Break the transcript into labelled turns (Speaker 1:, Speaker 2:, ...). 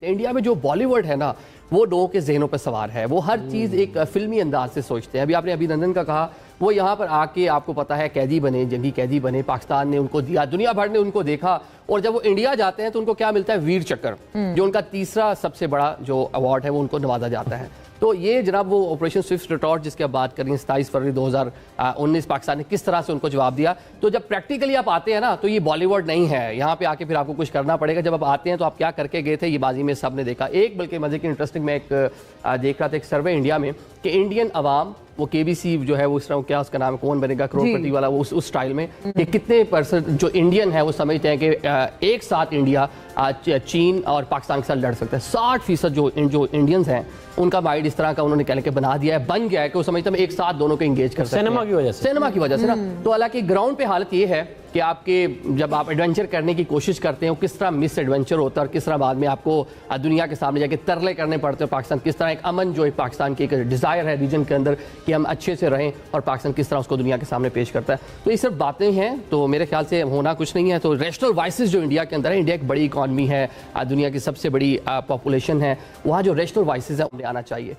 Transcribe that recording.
Speaker 1: India में जो बॉलीवुड है ना, वो लोगों के जहनों पर सवार है। वो हर चीज़ एक फिल्मी अंदाज से सोचते हैं। अभी आपने अभिनंदन का कहा, वो यहाँ पर आके आपको पता है कैदी बने, जंगी कैदी बने, पाकिस्तान ने उनको दिया, दुनिया भर ने उनको देखा, और जब वो इंडिया जाते हैं तो उनको क्या मिलता है? वीर चक्र, जो उनका तीसरा सबसे बड़ा जो अवार्ड है वो उनको नवाजा जाता है। तो ये जनाब वो ऑपरेशन स्विफ्ट रिटॉर्ट जिसकी आप बात कर रही हैं, 27 फरवरी 2019 पाकिस्तान ने किस तरह से उनको जवाब दिया। तो जब प्रैक्टिकली आप आते हैं ना, तो ये बॉलीवुड नहीं है। यहाँ पे आके फिर आपको कुछ करना पड़ेगा। जब आप आते हैं तो आप क्या करके गए थे, ये बाजी में सब ने देखा। एक बल्कि मजे की इंटरेस्टिंग मैं एक देख रहा था एक सर्वे इंडिया में कि इंडियन अवाम, वो केबीसी जो है वो इस तरह, क्या उसका नाम है, कौन बनेगा करोड़पति वाला, वो उस स्टाइल में कि कितने परसेंट जो इंडियन है वो समझते हैं कि एक साथ इंडिया चीन और पाकिस्तान के साथ लड़ सकता है। 60% जो इंडियंस हैं उनका माइंड इस तरह का उन्होंने कहने के बना दिया है, बन गया है कि वो समझते हैं एक साथ दोनों को एंगेज कर सकते हैं सिनेमा की वजह से ना। तो हालांकि ग्राउंड पे हालत ये है कि आपके जब आप एडवेंचर करने की कोशिश करते हैं, किस तरह मिस एडवेंचर होता है और किस तरह बाद में आपको दुनिया के सामने जाके तरले करने पड़ते हैं। पाकिस्तान किस तरह एक अमन जो एक पाकिस्तान की एक डिज़ायर है रीजन के अंदर कि हम अच्छे से रहें, और पाकिस्तान किस तरह उसको दुनिया के सामने पेश करता है। तो ये सिर्फ बातें हैं, तो मेरे ख्याल से होना कुछ नहीं है। तो रैशनल वॉइसेस जो इंडिया के अंदर है, इंडिया एक बड़ी इकॉनमी है, दुनिया की सबसे बड़ी पॉपुलेशन है, वहाँ जो रैशनल वॉइसेस है उन्हें आना चाहिए।